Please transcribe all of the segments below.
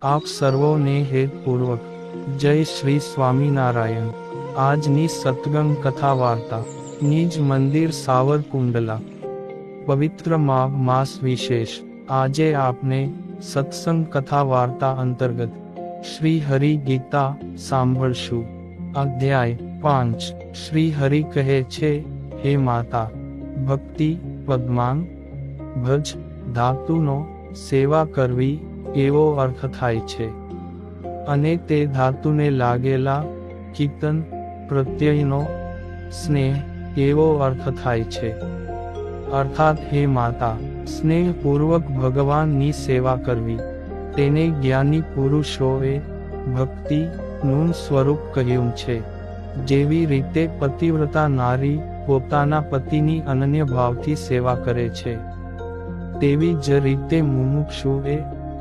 આપ સર્વોને હેતપૂર્વક જય શ્રી સ્વામિનારાયણ। આજની સત્સંગ કથા વાર્તા નિજ મંદિર સાવરકુંડલા પવિત્ર માસ વિશેષ। આજે આપને સત્સંગ કથા વાર્તા અંતર્ગત શ્રી હરિ ગીતા સાંભળશું। અધ્યાય 5। શ્રી હરિ કહે છે, હે માતા, ભક્તિ પદમાંગ ભજ ધાતુનો સેવા કરવી એવો અર્થ થાય છે, અને તે ધાતુને લાગેલા કીર્તન પ્રત્યયનો સ્નેહ એવો અર્થ થાય છે। અર્થાત હે માતા, સ્નેહપૂર્વક ભગવાનની સેવા કરવી, તેને જ્ઞાની પુરુષોએ ભક્તિનું સ્વરૂપ કહ્યું છે। જેવી રીતે પતિવ્રતા નારી પોતાના પતિની અનન્ય ભાવથી સેવા કરે છે, તેવી જ રીતે મુમુક્ષુએ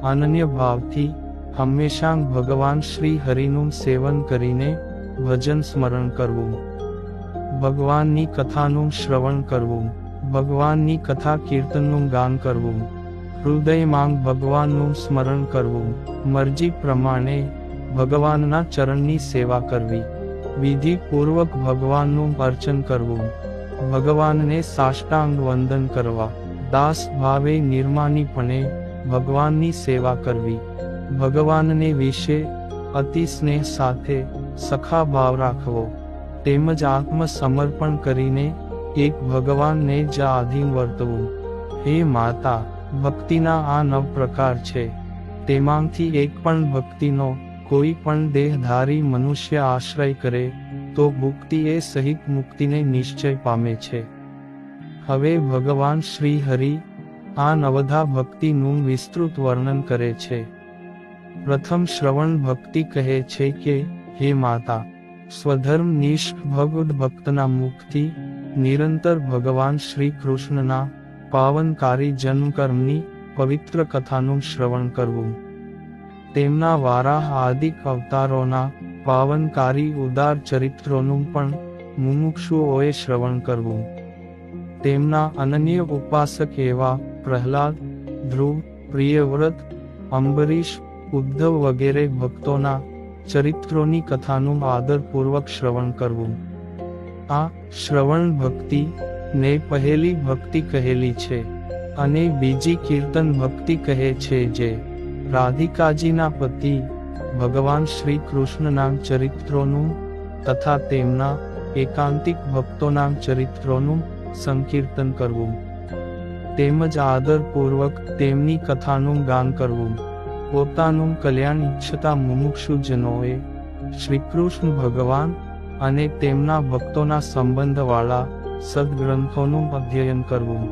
અનન્ય ભાવથી હંમેશા ભગવાન શ્રી હરિનું સેવન કરીને ભજન સ્મરણ કરવું, ભગવાનની કથાનું શ્રવણ કરવું, ભગવાનની કથા કીર્તનનું ગાન કરવું, હૃદયમાં ભગવાનનું સ્મરણ કરવું, મરજી પ્રમાણે ભગવાનના ચરણની સેવા કરવી, વિધિપૂર્વક ભગવાનનું અર્ચન કરવું, ભગવાનને સાષ્ટાંગ વંદન કરવા, દાસ ભાવે નિર્માનીપણે ભગવાનની સેવા કરવી, ભગવાનને વિશે અતિ સ્નેહ સાથે સખા ભાવ રાખવો, તેમજ આત્મસમર્પણ કરીને એક ભગવાનને જ આધીન વર્તવું। હે માતા, ભક્તિના આ 9 પ્રકાર છે, તેમાંથી એક પણ ભક્તિનો કોઈ પણ દેહધારી મનુષ્ય આશ્રય કરે તો મુક્તિ એ સહિત મુક્તિને નિશ્ચય પામે છે। હવે ભગવાન શ્રી હરિ આ 9 ભક્તિનું વિસ્તૃત વર્ણન કરે છે। પ્રથમ શ્રવણ ભક્તિ કહે છે કે, હે માતા, સ્વધર્મ નિષ્ઠ ભગવદ ભક્તના મુખથી નિરંતર ભગવાન શ્રી કૃષ્ણના પાવનકારી જન્મકર્મની પવિત્ર કથાનું શ્રવણ કરવું, તેમના વારાહ આદિક અવતારોના પાવનકારી ઉદાર ચરિત્રોનું પણ મુમુક્ષુઓએ શ્રવણ કરવું, તેમના અનન્ય ઉપાસક એવા પ્રહલાદ, ધ્રુવ, પ્રિયવ્રત, અંબરીશ, ઉદ્ધવ વગેરે ભક્તોના ચરિત્રોની કથાનું આદરપૂર્વક શ્રવણ કરવું। આ શ્રવણ ભક્તિ ને પહેલી ભક્તિ કહેલી છે, અને બીજી કીર્તન ભક્તિ કહે છે, જે રાધિકાજીના પતિ ભગવાન શ્રી કૃષ્ણના ચરિત્રોનું તથા તેમના એકાંતિક ભક્તોના ચરિત્રોનું સંકીર્તન કરવું, તેમજ આદરપૂર્વક તેમની કથાનું ગાન કરવું। પોતાનું કલ્યાણ ઈચ્છતા મુમુક્ષુજનોએ શ્રીકૃષ્ણ ભગવાન અને તેમના ભક્તોના સંબંધવાળા સદગ્રંથોનું અધ્યયન કરવું,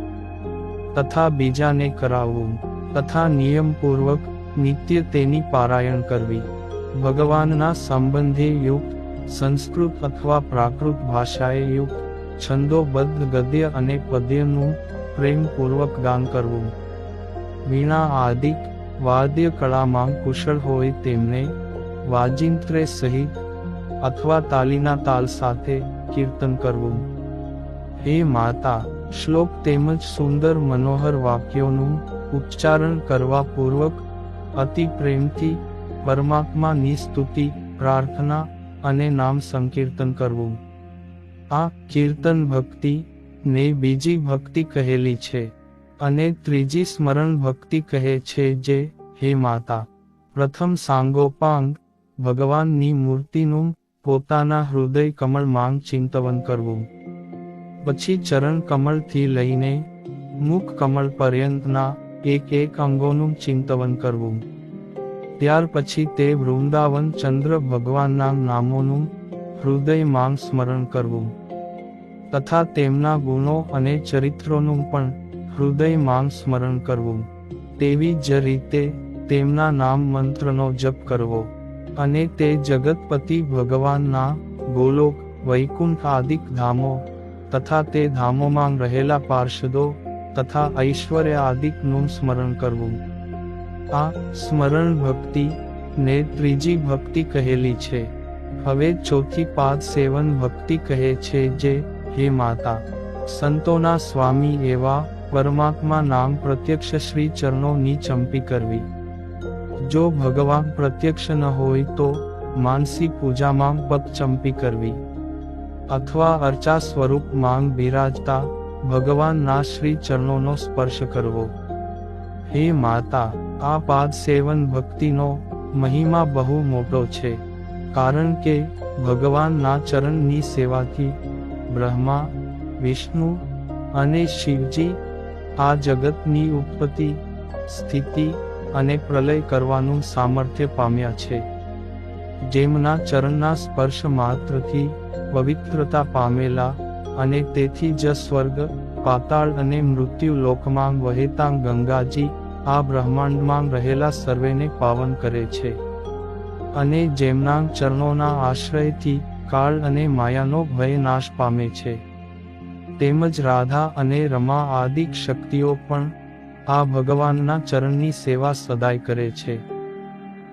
તથા બીજાને કરાવવું, તથા નિયમપૂર્વક નિત્ય તેની પારાયણ કરવી, ભગવાનના સંબંધે યુક્ત સંસ્કૃત અથવા પ્રાકૃત ભાષાએ યુક્ત છંદોબદ્ધ ગદ્ય અને પદ્યનું પ્રેમપૂર્વક ગાન કરવું, વીણા આદિક વાદ્ય કળામાં કુશળ હોય તેમને વાજિંત્રે સહિત અથવા તાલીના તાલ સાથે કીર્તન કરવું। હે માતા, શ્લોક તેમજ સુંદર મનોહર વાક્યોનું ઉચ્ચારણ કરવા પૂર્વક અતિ પ્રેમથી પરમાત્માની સ્તુતિ, પ્રાર્થના અને નામ સંકીર્તન કરવું। આ કીર્તન ભક્તિ ને બીજી ભક્તિ કહેલી છે, અને ત્રીજી સ્મરણ ભક્તિ કહે છે, જે હે માતા, પ્રથમ સાંગોપાંગ ભગવાનની મૂર્તિનું પોતાના હૃદય કમળમાં ચિંતવન કરવું, પછી ચરણ કમળથી લઈને મુખ કમળ પર્યંતના એક અંગોનું ચિંતવન કરવું, ત્યાર પછી તે વૃંદાવન ચંદ્ર ભગવાનના નામોનું હૃદયમાં સ્મરણ કરવું, તથા તેમના ગુણો અને ચરિત્રોનું પણ હૃદયમાં સ્મરણ કરવું, તેવી જ રીતે તેમના નામ મંત્રનો જપ કરવો, અને તે જગતપતિ ભગવાનના ગોલોક, વૈકુંઠ આદિક ધામો તથા તે ધામોમાં રહેલા પાર્ષદો તથા ઐશ્વર્ય આદિકનું સ્મરણ કરવું। આ સ્મરણ ભક્તિ ને ત્રીજી ભક્તિ કહેલી છે। હવે ચોથી પાદ સેવન ભક્તિ કહે છે, જે હે માતા, સંતોના સ્વામી એવા પરમાત્મા નામ પ્રત્યક્ષ શ્રી ચરણોની ચંપી કરવી, જો ભગવાન પ્રત્યક્ષ ન હોય તો માનસી પૂજામાં પગચંપી કરવી અથવા અર્ચા સ્વરૂપ માંગ બિરાજતા ભગવાનના શ્રી ચરણોનો સ્પર્શ કરવો. હે માતા, આ પાદ સેવન ભક્તિનો મહિમા બહુ મોટો છે, કારણ કે ભગવાનના ચરણની સેવાથી બ્રહ્મા, વિષ્ણુ અને શિવજી આ જગતની ઉત્પત્તિ, સ્થિતિ અને પ્રલય કરવાનું સામર્થ્ય પામ્યા છે. જેમના ચરણના સ્પર્શ માત્રથી પવિત્રતા પામેલા અને તેથી જ સ્વર્ગ, પાતાળ અને મૃત્યુ લોકમાં વહેતા ગંગાજી આ બ્રહ્માંડમાં રહેલા સર્વેને પાવન કરે છે. અને જેમના ચરણોના આશ્રયથી કાળ અને માયાનો ભય નાશ પામે છે. તેમજ રાધા અને રમા આદિક શક્તિઓ પણ આ ભગવાનના ચરણની સેવા સદાય કરે છે.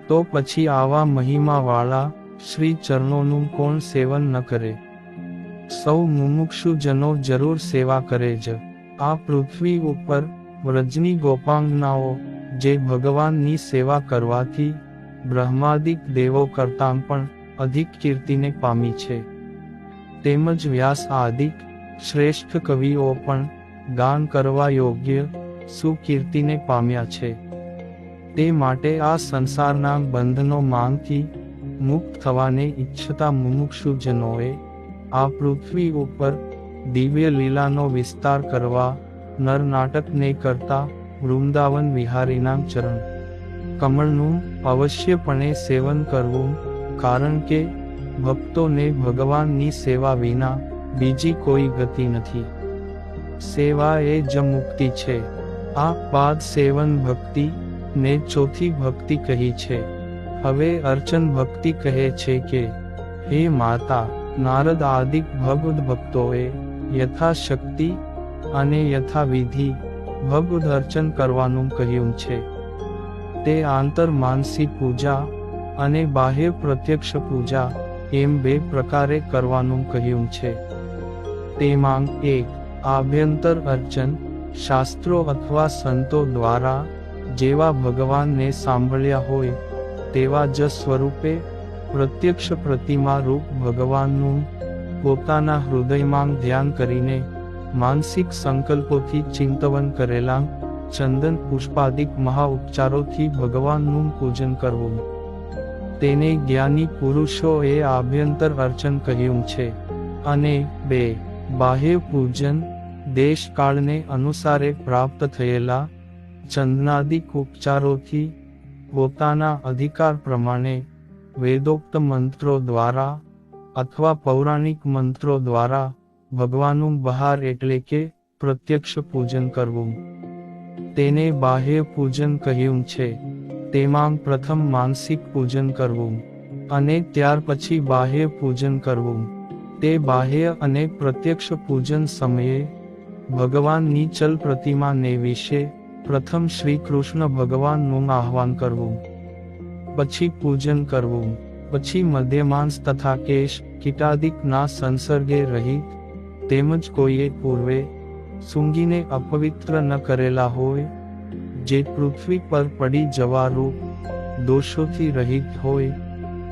તો પછી આવા મહિમાવાળા શ્રી ચરણોનું કોણ સેવન ન કરે? સૌ મુમુક્ષુજનો જરૂર સેવા કરે જ. આ પૃથ્વી ઉપર વ્રજની ગોપાંગનાઓ જે ભગવાનની સેવા કરવાથી બ્રહ્માદિક દેવો કરતાં પણ અધિક કીર્તિને પામી છે. તેમજ વ્યાસ આદિક શ્રેષ્ઠ કવિઓ પણ ગાન કરવા યોગ્ય સુકીર્તિને પામ્યા છે. તે માટે આ સંસારના બંધનો માંગથી મુક્ત થવાને ઈચ્છતા મુમુક્ષુજનોએ આ પૃથ્વી ઉપર દિવ્ય લીલાનો વિસ્તાર કરવા નરનાટકને કરતા વૃંદાવન વિહારીના ચરણ કમળનું અવશ્યપણે સેવન કરવું, કારણ કે ભક્તોને ભગવાનની સેવા વિના બીજી કોઈ ગતિ નથી. સેવા એ જ મુક્તિ છે. આ પાદ સેવન ભક્તિ ને ચોથી ભક્તિ કહી છે. હવે અર્ચન ભક્તિ કહે છે કે હે માતા, નારદ આદિક ભગવદ ભક્તોએ યથાશક્તિ અને યથાવિધિ ભગવદ અર્ચન કરવાનું કહ્યું છે. તે આંતર માનસી પૂજા અને બાહ્ય પ્રત્યક્ષ પૂજા એમ બે પ્રકારે કરવાનું કહ્યું છે. તેમાં એક આભ્યંતર અર્ચન શાસ્ત્રો અથવા સંતો દ્વારા જેવા ભગવાનને સાંભળ્યા હોય તેવા જ સ્વરૂપે પ્રત્યક્ષ પ્રતિમા રૂપ ભગવાનનું પોતાના હૃદયમાં ધ્યાન કરીને માનસિક સંકલ્પોથી ચિંતવન કરેલા ચંદન પુષ્પાદિક મહા ઉપચારોથી ભગવાનનું પૂજન કરવું. તેને જ્ઞાની પુરુષોએ આભ્યંતર અર્ચન કહ્યું છે. અને બે બાહ્ય પૂજન દેશકાળને અનુસારે પ્રાપ્ત થયેલા ચંદનાદિક ઉપચારોથી પોતાના અધિકાર પ્રમાણે વેદોક્ત મંત્રો દ્વારા અથવા પૌરાણિક મંત્રો દ્વારા ભગવાનનું બહાર એટલે કે પ્રત્યક્ષ પૂજન કરવું. તેને બાહ્ય પૂજન કહ્યું છે. તેમાં પ્રથમ માનસિક પૂજન કરવું અને ત્યાર પછી બાહ્ય પૂજન કરવું. તે બાહ્ય અને પ્રત્યક્ષ પૂજન સમયે ભગવાનની ચલ પ્રતિમાને વિશે પ્રથમ શ્રી કૃષ્ણ ભગવાનનું આહ્વાન કરવું, પછી પૂજન કરવું, પછી મધ્યમાંસ તથા કેશ કીટાદિકના સંસર્ગે રહિત તેમજ કોઈએ પૂર્વે સૂંઘીને અપવિત્ર ન કરેલા હોય, જે પૃથ્વી પર પડી જવારૂપ દોષોથી રહિત હોય,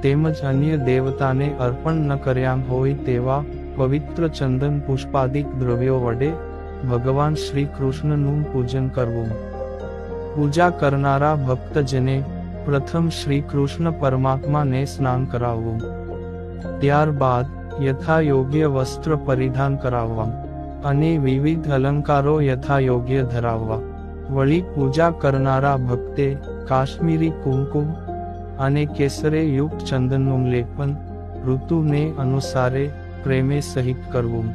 તેમજ અન્ય દેવતાને અર્પણ ન કર્યા હોય તેવા પવિત્ર ચંદન પુષ્પાદિક દ્રવ્યો વડે ભગવાન શ્રી કૃષ્ણનું પૂજન કરવું. પૂજા કરનારા ભક્તજને પ્રથમ શ્રી કૃષ્ણ પરમાત્માને સ્નાન કરાવવું. ત્યારબાદ યથાયોગ્ય વસ્ત્ર પરિધાન કરાવવા અને વિવિધ અલંકારો યથાયોગ્ય ધરાવવા. વળી પૂજા કરનારા ભક્તે કાશ્મીરી કુમકુમ અને કેસરે યુક્ત ચંદનનું લેપન ઋતુને અનુસારે પ્રેમે સહિત કરવું.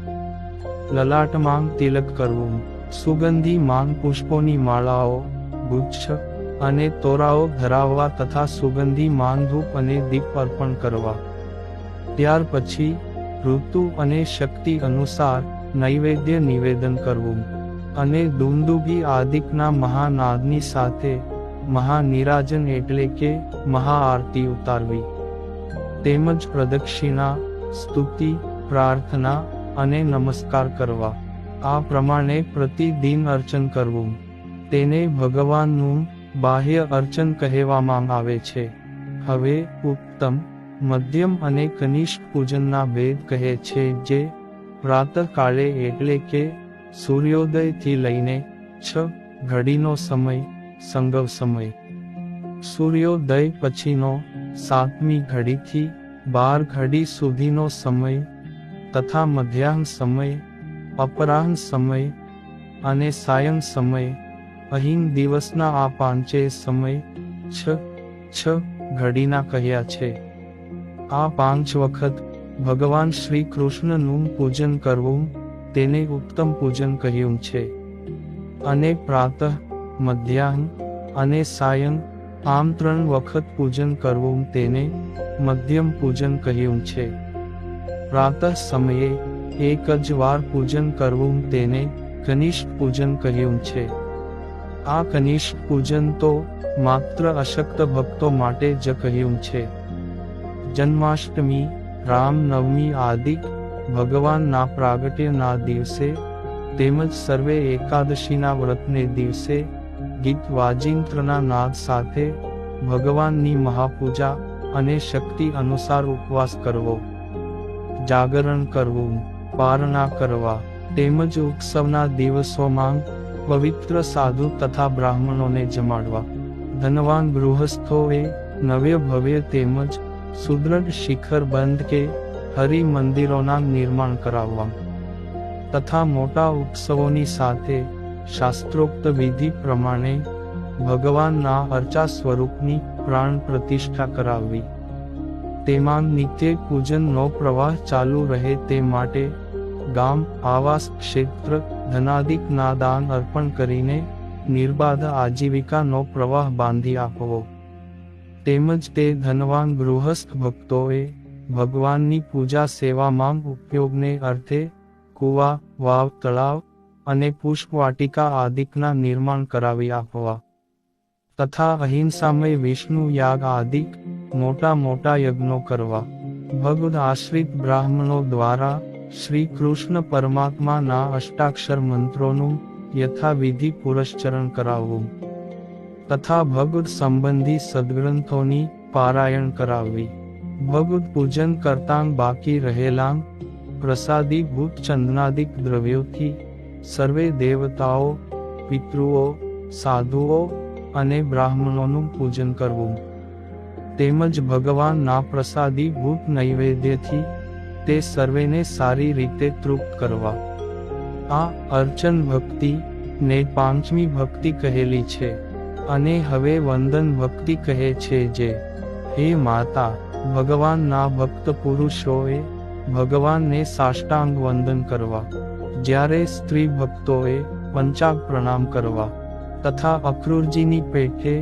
લલાટમાં તિલક કરવું. સુગંધી માંગ પુષ્પોની માળાઓ, ગુચ્છ અને તોરાઓ ધરાવવા તથા સુગંધી માંગ ધૂપ અને દીપ અર્પણ કરવા. ત્યાર પછી ઋતુ અને શક્તિ અનુસાર નૈવેદ્ય નિવેદન કરવું અને દુંદુભી આદિકના મહાનાદની સાથે મહાનિરાજન એટલે કે મહાઆરતી ઉતારવી. તેમજ પ્રદક્ષિણા, સ્તુતિ, પ્રાર્થના અને નમસ્કાર કરવા. આ પ્રમાણે પ્રતિદિન અર્ચન કરવું. તેને ભગવાનનું બાહ્ય અર્ચન કહેવામાં આવે છે. હવે ઉત્તમ, મધ્યમ અને કનિષ્ઠ પૂજનના ભેદ કહે છે, જે પ્રાતઃકાળે એટલે કે સૂર્યોદયથી લઈને 6 ઘડીનો સમય, સંગવ સમય, સૂર્યોદય પછીનો 7મી ઘડીથી 12 ઘડી સુધીનો સમય તથા મધ્યાહ્ન સમય, અપરાહ્ન સમય અને સાયં સમય. અહીં દિવસના આ પાંચેય સમય 6 ઘડીના કહ્યા છે. આ 5 વખત ભગવાન શ્રી કૃષ્ણનું પૂજન કરવું તેને ઉત્તમ પૂજન કહ્યું છે. અને પ્રાતઃ, મધ્યાહ્ન અને સાયં આમ 3 વખત પૂજન કરવું તેને મધ્યમ પૂજન કહ્યું છે. પ્રાતઃ સમયે એક જ વાર પૂજન કરવું તેને કનિષ્ઠ પૂજન કહ્યું છે. આ કનિષ્ઠ પૂજન તો માત્ર અશક્ત ભક્તો માટે જ કહ્યું છે. જન્માષ્ટમી, રામનવમી આદિ ભગવાનના પ્રાગટ્યના દિવસે તેમજ સર્વે એકાદશીના વ્રતને દિવસે ગીત વાજિંત્રના નાદ સાથે ભગવાનની મહાપૂજા અને શક્તિ અનુસાર ઉપવાસ કરવો, જાગરણ કરવું, પારણા કરવા તેમજ ઉત્સવના દિવસોમાં પવિત્ર સાધુ તથા બ્રાહ્મણોને જમાડવા, ધનવાન ગૃહસ્થોએ નવ્ય ભવ્ય તેમજ સુદૃઢ શિખર બંધ કે હરિ મંદિરોના નિર્માણ કરાવવા તથા મોટા ઉત્સવોની સાથે શાસ્ત્રોક્ત વિધિ પ્રમાણે ભગવાનના અર્ચા સ્વરૂપની પ્રાણ પ્રતિષ્ઠા કરાવવી. તેમાં નિત્ય પૂજનનો પ્રવાહ ચાલુ રહે તે માટે ગામ, આવાસ, ક્ષેત્ર, ધનાદિકના દાન અર્પણ કરીને નિર્બાધ આજીવિકાનો પ્રવાહ બાંધી આપવો. તેમજ તે ધનવાન ગૃહસ્થ ભક્તોએ ભગવાનની પૂજા સેવામાં ઉપયોગને અર્થે કુવા, વાવ, તળાવ અને પુષ્પવાટિકા આદિકના નિર્માણ કરાવી આપવા તથા અહિંસામય વિષ્ણુ યાગ આદિક મોટા મોટા યજ્ઞો કરવા. ભગવદ આશ્રિત બ્રાહ્મણો દ્વારા શ્રી કૃષ્ણ પરમાત્માના અષ્ટાક્ષર મંત્રોનું યથાવિધિ પુરશ્ચરણ કરાવવું તથા ભગવદ સંબંધી સદગ્રંથોની પારાયણ કરાવવી. ભગવદ પૂજન કરતાં બાકી રહેલા પ્રસાદી ભૂત ચંદનાદિક દ્રવ્યોથી સર્વે દેવતાઓ, પિતૃઓ, સાધુઓ અને બ્રાહ્મણોનું પૂજન કરવું તેમજ ભગવાનના પ્રસાદી ભૂત નૈવેદ્યથી તે સર્વેને સારી રીતે તૃપ્ત કરવા. આ અર્ચન ભક્તિ ને 5મી ભક્તિ કહેલી છે. અને હવે વંદન ભક્તિ કહે છે, જે હે માતા, ભગવાનના ભક્ત પુરુષોએ ભગવાનને સાષ્ટાંગ વંદન કરવા, જ્યારે સ્ત્રી ભક્તોએ પંચાંગ પ્રણામ કરવા તથા અક્રૂરજીની પેઠે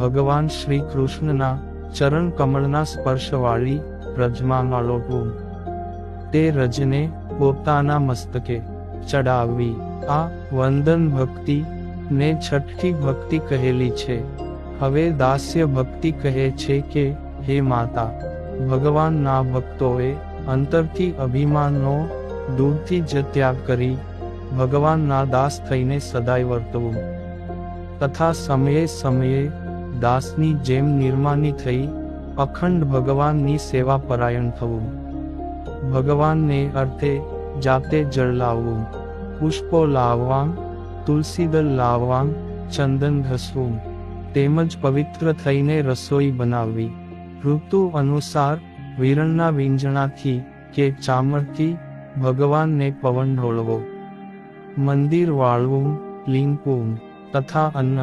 ભગવાન શ્રી કૃષ્ણના ચરણ કમળના સ્પર્શવાળી રજમાં આલોટવું, તે રજને પોતાના મસ્તકે ચડાવવી. આ વંદન ભક્તિ ને 6ઠી ભક્તિ કહેલી છે. હવે દાસ્ય ભક્તિ કહે છે કે હે માતા, ભગવાનના ભક્તોએ અંતરથી અભિમાનનો દૂરથી જ ત્યાગ કરી ભગવાનના દાસ થઈને સદાય વર્તવું તથા સમયે સમયે દાસની જેમ નિર્માની થઈ અખંડ ભગવાનની સેવા પરાયણ થવું. ભગવાનને અર્થે જાતે જળ લાવવું, પુષ્પો લાવવા, તુલસીદળ લાવવા, ચંદન ઘસવું તેમજ પવિત્ર થઈને રસોઈ બનાવવી. ઋતુ અનુસાર વિરણના વીંજણાથી કે ચામરથી ભગવાનને પવન ઢોળવો, મંદિર વાળવું, લીંપવું તથા અન્ન,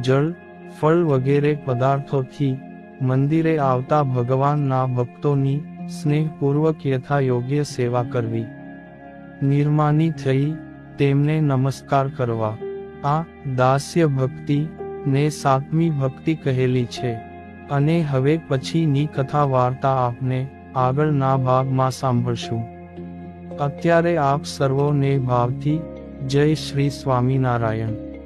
જળ, ફળ વગેરે પદાર્થોથી મંદિરે આવતા ભગવાનના ભક્તોની સ્નેહપૂર્વક યથા યોગ્ય સેવા કરવી. નિર્માની થઈ તેમને નમસ્કાર કરવા. આ દાસ્ય ભક્તિ ને 7મી ભક્તિ કહેલી છે. અને હવે પછીની કથા વાર્તા આપને આગળના ભાગમાં સાંભળશું. અત્યારે આપ સર્વોને ભાવથી જય શ્રી સ્વામિનારાયણ.